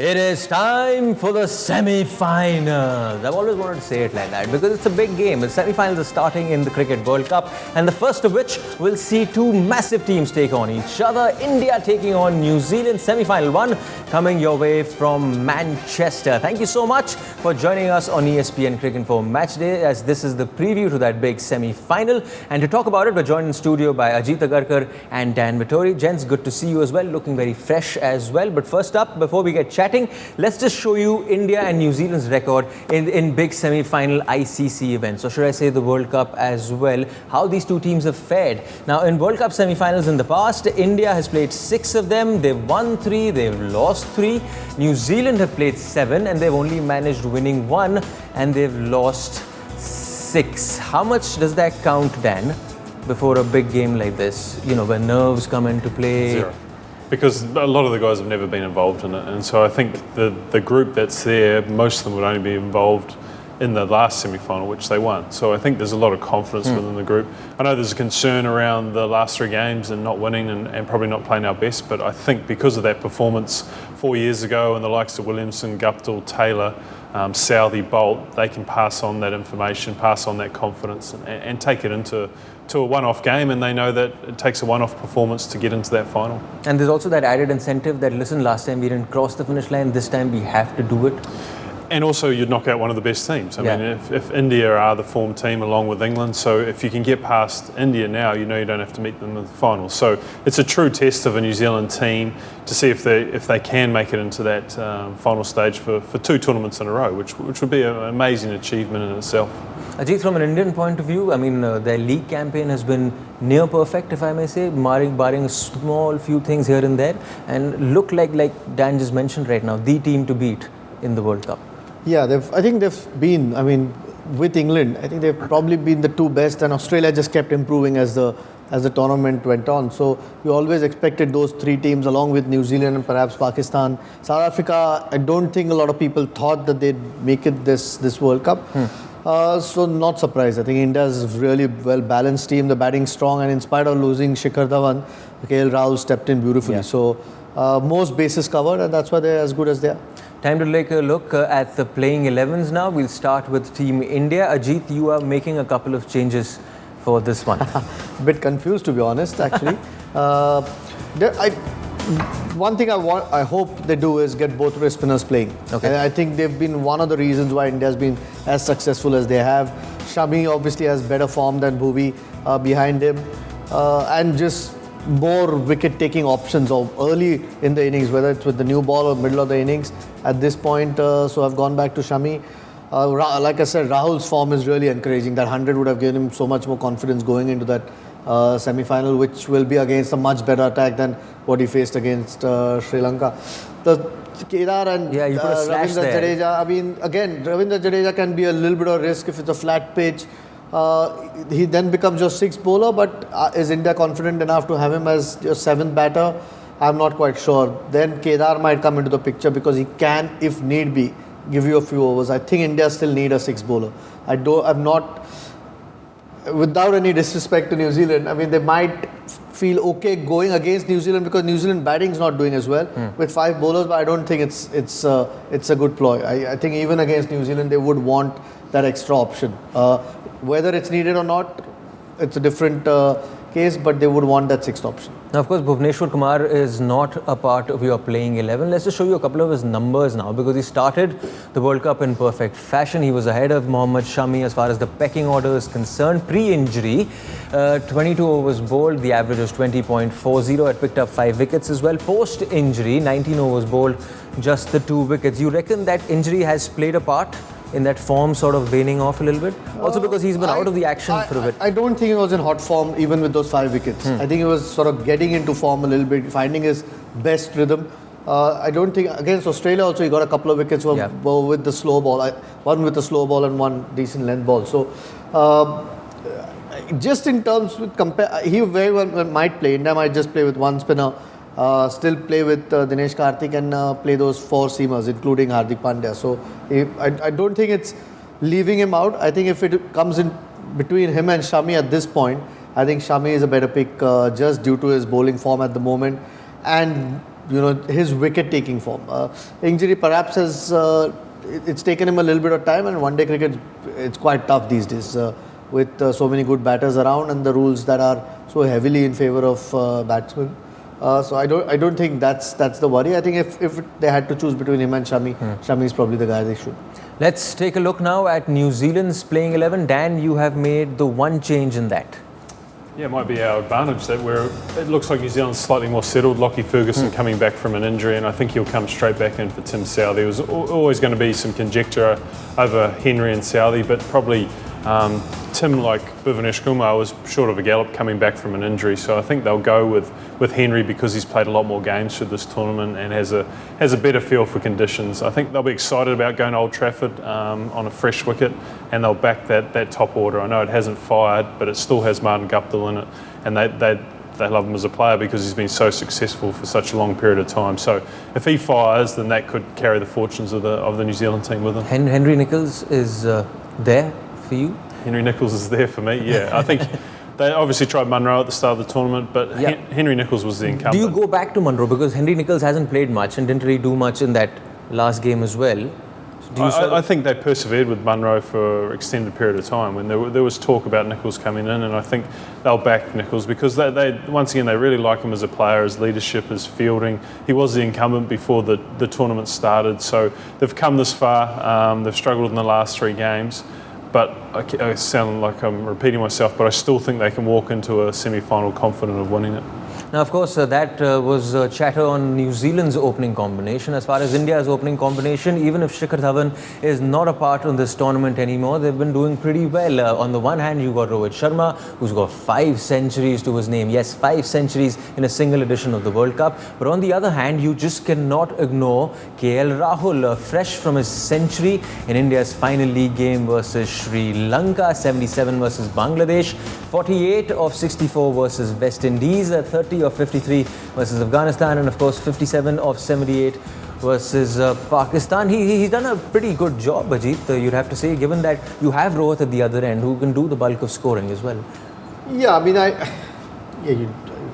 It is time for the semi-finals. I've always wanted to say it like that because it's a big game. The semi-finals are starting in the Cricket World Cup, and the first of which will see two massive teams take on each other. India taking on New Zealand, semi-final one coming your way from Manchester. Thank you so much for joining us on ESPN Cricinfo Match Day, as this is the preview to that big semi-final. And to talk about it, we're joined in studio by Ajit, Agarkar and Dan Vettori. Gents, good to see you as well, looking very fresh as well. But first up, before we get chatting, let's just show you India and New Zealand's record in big semi-final ICC events, or should I say the World Cup as well, how these two teams have fared. Now, in World Cup semi-finals in the past, India has played 6 of them. They've won 3, they've lost 3. New Zealand have played 7 and they've only managed winning 1 and they've lost 6. How much does that count, Dan, before a big game like this? You know, when nerves come into play? 0. Because a lot of the guys have never been involved in it, and so I think the group that's there, most of them would only be involved in the last semi-final, which they won. So I think there's a lot of confidence within the group. I know there's a concern around the last 3 games and not winning and probably not playing our best, but I think because of that performance 4 years ago and the likes of Williamson, Guptill, Taylor, Southey, Bolt, they can pass on that information, pass on that confidence and take it into a one-off game, and they know that it takes a one-off performance to get into that final. And there's also that added incentive that, listen, last time we didn't cross the finish line, this time we have to do it. And also you'd knock out one of the best teams. I mean, if India are the form team along with England, so if you can get past India now, you know you don't have to meet them in the final. So it's a true test of a New Zealand team to see if they can make it into that final stage for 2 tournaments in a row, which would be an amazing achievement in itself. Ajit, from an Indian point of view, I mean, their league campaign has been near perfect, if I may say, barring a small few things here and there, and look like Dan just mentioned right now, the team to beat in the World Cup. Yeah, I think they've been, I mean, with England, I think they've probably been the 2 best, and Australia just kept improving as the tournament went on. So we always expected those 3 teams along with New Zealand and perhaps Pakistan. South Africa, I don't think a lot of people thought that they'd make it this World Cup. So not surprised. I think India's a really well-balanced team. The batting strong, and in spite of losing Shikhar Dhawan, KL Rahul stepped in beautifully. Yeah. So most bases covered, and that's why they're as good as they are. Time to take a look at the playing 11s now. We'll start with Team India. Ajit, you are making a couple of changes for this one. A bit confused, to be honest, actually. One thing I hope they do is get both wrist spinners playing. Okay. And I think they've been one of the reasons why India's been as successful as they have. Shami obviously has better form than Bhuvi behind him, and just more wicket-taking options early in the innings, whether it's with the new ball or middle of the innings at this point. So I've gone back to Shami. Like I said, Rahul's form is really encouraging. That 100 would have given him so much more confidence going into that semi-final, which will be against a much better attack than what he faced against Sri Lanka. The Kedar and Ravindra Jadeja, I mean, again, Ravindra Jadeja can be a little bit of risk if it's a flat pitch. He then becomes your 6th bowler, but is India confident enough to have him as your 7th batter? I'm not quite sure. Then Kedar might come into the picture because he can, if need be, give you a few overs. I think India still need a 6th bowler. I'm not, without any disrespect to New Zealand, I mean, they might feel okay going against New Zealand because New Zealand batting is not doing as well with 5 bowlers, but I don't think it's a good ploy. I think even against New Zealand, they would want that extra option. Whether it's needed or not, it's a different case, but they would want that 6th option. Now, of course, Bhuvneshwar Kumar is not a part of your playing 11. Let's just show you a couple of his numbers now, because he started the World Cup in perfect fashion. He was ahead of Mohammad Shami as far as the pecking order is concerned. Pre-injury, 22 overs bowled, the average was 20.40. Had picked up 5 wickets as well. Post-injury, 19 overs bowled, just the 2 wickets. You reckon that injury has played a part in that form sort of waning off a little bit? Also because he's been out of the action for a bit. I don't think he was in hot form even with those 5 wickets. I think he was sort of getting into form a little bit, finding his best rhythm. I don't think, against Australia also he got a couple of wickets with the slow ball. One with the slow ball and one decent length ball. So just in terms with he very well might play. India might just play with 1 spinner. Still play with Dinesh Karthik and play those 4 seamers, including Hardik Pandya. So I don't think it's leaving him out. I think if it comes in between him and Shami at this point, I think Shami is a better pick just due to his bowling form at the moment. And his wicket-taking form. Injury perhaps has it's taken him a little bit of time, and one-day cricket it's quite tough these days with so many good batters around and the rules that are so heavily in favour of batsmen. So I don't think that's the worry. I think if they had to choose between him and Shami, Shami is probably the guy they should. Let's take a look now at New Zealand's playing 11. Dan, you have made the one change in that. Yeah, it might be our advantage that it looks like New Zealand's slightly more settled. Lockie Ferguson coming back from an injury, and I think he'll come straight back in for Tim Southee. There was always going to be some conjecture over Henry and Southee, but probably Tim, like Bhuvanesh Kumar, was short of a gallop coming back from an injury. So I think they'll go with Henry because he's played a lot more games for this tournament and has a better feel for conditions. I think they'll be excited about going to Old Trafford on a fresh wicket, and they'll back that top order. I know it hasn't fired, but it still has Martin Guptill in it, and they love him as a player because he's been so successful for such a long period of time. So if he fires, then that could carry the fortunes of the New Zealand team with him. Henry Nicholls is there for you? Henry Nicholls is there for me, yeah. I think they obviously tried Munro at the start of the tournament, but Henry Nicholls was the incumbent. Do you go back to Munro? Because Henry Nicholls hasn't played much and didn't really do much in that last game as well. I think they persevered with Munro for an extended period of time when there was talk about Nicholls coming in, and I think they'll back Nicholls because they once again, they really like him as a player, his leadership, his fielding. He was the incumbent before the tournament started, so they've come this far. They've struggled in the last 3 games. But I sound like I'm repeating myself, but I still think they can walk into a semi-final confident of winning it. Now, of course, that was chatter on New Zealand's opening combination. As far as India's opening combination, even if Shikhar Dhawan is not a part of this tournament anymore, they've been doing pretty well. On the one hand, you got Rohit Sharma, who's got 5 centuries to his name. Yes, 5 centuries in a single edition of the World Cup. But on the other hand, you just cannot ignore KL Rahul, fresh from his century in India's final league game versus Sri Lanka, 77 versus Bangladesh, 48 of 64 versus West Indies, 30 of 53 versus Afghanistan, and of course 57 of 78 versus Pakistan. He's done a pretty good job, Ajit, you'd have to say, given that you have Rohit at the other end who can do the bulk of scoring as well. Yeah, I mean,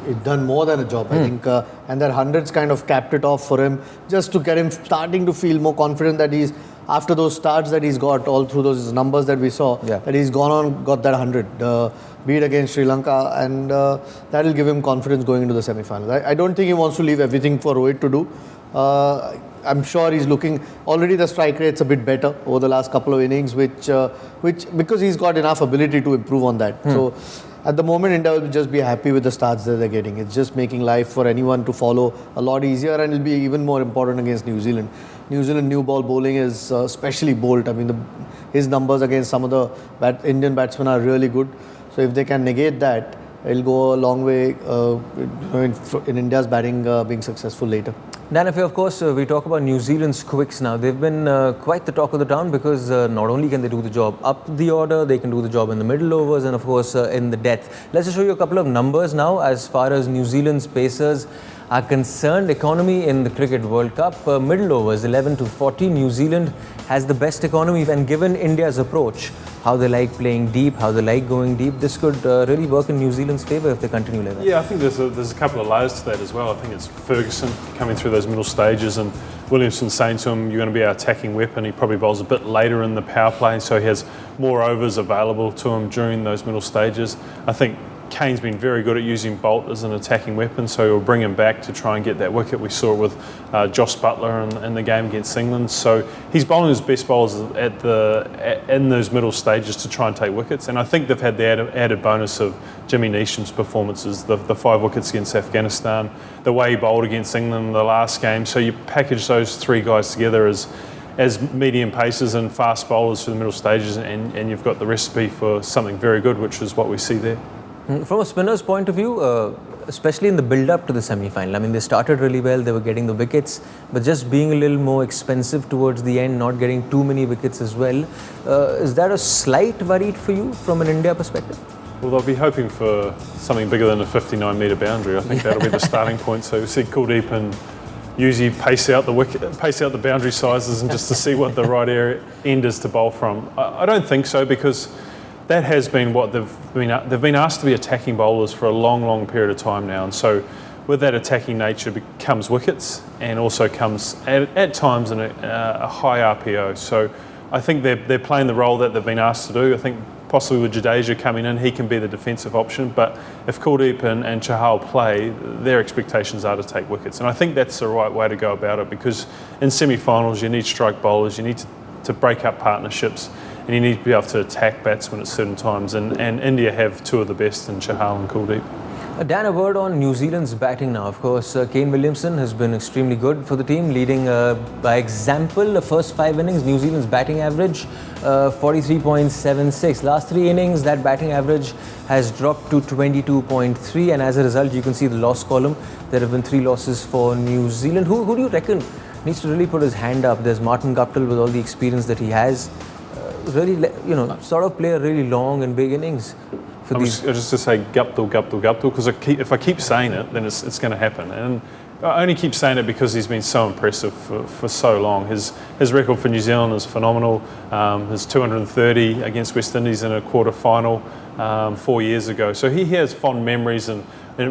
you've done more than a job, I think, and that hundreds kind of capped it off for him, just to get him starting to feel more confident that he's, after those starts that he's got all through those numbers that we saw, that he's gone on, got that 100. Beat against Sri Lanka, and that will give him confidence going into the semi-finals. I don't think he wants to leave everything for Rohit to do. I'm sure he's looking, already the strike rate's a bit better over the last couple of innings, which because he's got enough ability to improve on that. So at the moment, India will just be happy with the starts that they're getting. It's just making life for anyone to follow a lot easier, and it'll be even more important against New Zealand. New Zealand new ball bowling is especially Bolt. I mean, his numbers against some of the Indian batsmen are really good. So if they can negate that, it'll go a long way in India's batting being successful later. Dan, of course, we talk about New Zealand's quicks now. They've been quite the talk of the town because not only can they do the job up the order, they can do the job in the middle overs and, of course, in the depth. Let's just show you a couple of numbers now as far as New Zealand's pacers are concerned. Economy in the Cricket World Cup, middle overs 11 to 40. New Zealand has the best economy, and given India's approach, how they like playing deep, how they like going deep, this could really work in New Zealand's favour if they continue like that. Yeah, I think there's a couple of layers to that as well. I think it's Ferguson coming through those middle stages, and Williamson saying to him, you're going to be our attacking weapon. He probably bowls a bit later in the power play, so he has more overs available to him during those middle stages. I think Kane's been very good at using Bolt as an attacking weapon, so he'll bring him back to try and get that wicket. We saw it with Josh Buttler in the game against England. So he's bowling his best bowlers in those middle stages to try and take wickets. And I think they've had the added bonus of Jimmy Neesham's performances, the 5 wickets against Afghanistan, the way he bowled against England in the last game. So you package those 3 guys together as medium pacers and fast bowlers for the middle stages, and you've got the recipe for something very good, which is what we see there. From a spinner's point of view, especially in the build-up to the semi-final, I mean, they started really well, they were getting the wickets, but just being a little more expensive towards the end, not getting too many wickets as well. Is that a slight worry for you from an India perspective? Well, they'll be hoping for something bigger than a 59-metre boundary. I think that'll be the starting point. So we see Kuldeep and usually pace out the boundary sizes, and just to see what the right end is to bowl from. I don't think so, because that has been what they've been asked to be attacking bowlers for a long, long period of time now. And so with that attacking nature comes wickets, and also comes at times in a high RPO. So I think they're playing the role that they've been asked to do. I think possibly with Jadeja coming in, he can be the defensive option. But if Kuldeep and Chahal play, their expectations are to take wickets. And I think that's the right way to go about it, because in semi-finals you need strike bowlers, you need to break up partnerships, and you need to be able to attack batsmen at certain times. And India have two of the best in Chahal and Kuldeep. Dan, a word on New Zealand's batting now. Of course, Kane Williamson has been extremely good for the team, leading by example. The first 5 innings, New Zealand's batting average, 43.76. Last 3 innings, that batting average has dropped to 22.3. And as a result, you can see the loss column. There have been 3 losses for New Zealand. Who do you reckon needs to really put his hand up? There's Martin Guptill with all the experience that he has. Really, sort of play a really long and big innings. I was just to say Guptill, because if I keep saying it, then it's going to happen. And I only keep saying it because he's been so impressive for so long. His record for New Zealand is phenomenal. His 230 against West Indies in a quarter final 4 years ago. So he has fond memories in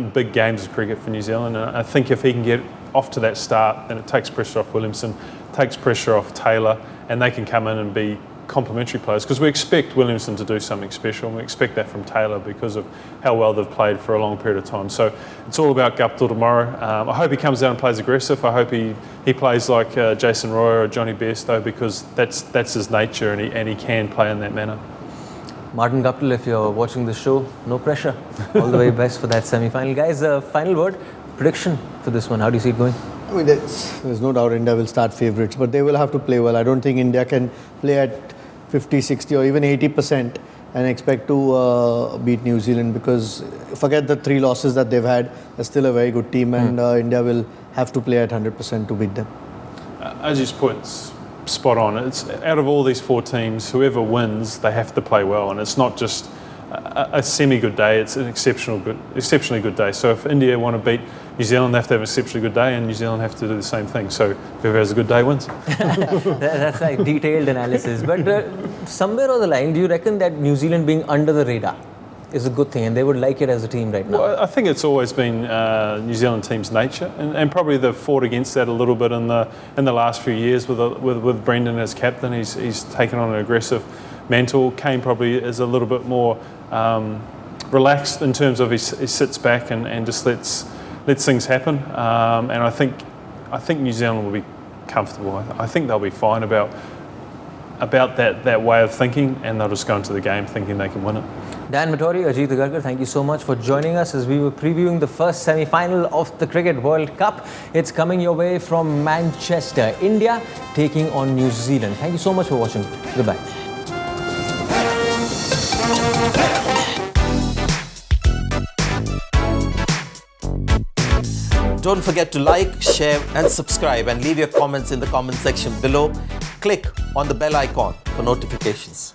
big games of cricket for New Zealand. And I think if he can get off to that start, then it takes pressure off Williamson, takes pressure off Taylor, and they can come in and be complementary players, because we expect Williamson to do something special, and we expect that from Taylor because of how well they've played for a long period of time. So it's all about Guptill tomorrow. I hope he comes out and plays aggressive. I hope he plays like Jason Roy or Johnny Bairstow, because that's his nature, and he can play in that manner. Martin Guptill, if you're watching the show, no pressure. All the way best for that semi-final. Guys, final word, prediction for this one. How do you see it going? I mean, there's no doubt India will start favourites, but they will have to play well. I don't think India can play at 50, 60 or even 80% and expect to beat New Zealand, because forget the 3 losses that they've had, they're still a very good team, and India will have to play at 100% to beat them. Ajit's point's spot on. It's out of all these 4 teams, whoever wins, they have to play well, and it's not just a semi-good day, it's an exceptionally good day. So if India want to beat New Zealand, they have to have an exceptionally good day, and New Zealand have to do the same thing. So whoever has a good day wins. That's like detailed analysis. But somewhere on the line, do you reckon that New Zealand being under the radar is a good thing, and they would like it as a team right now? Well, I think it's always been New Zealand team's nature, and probably they've fought against that a little bit in the last few years with Brendan as captain. He's taken on an aggressive mantle. Kane probably is a little bit more relaxed in terms of he sits back and just lets things happen. And I think New Zealand will be comfortable. I think they'll be fine about that way of thinking, and they'll just go into the game thinking they can win it. Dan Vettori, Ajit Agarkar, thank you so much for joining us as we were previewing the first semi-final of the Cricket World Cup. It's coming your way from Manchester, India, taking on New Zealand. Thank you so much for watching. Goodbye. Don't forget to like, share and subscribe, and leave your comments in the comment section below. Click on the bell icon for notifications.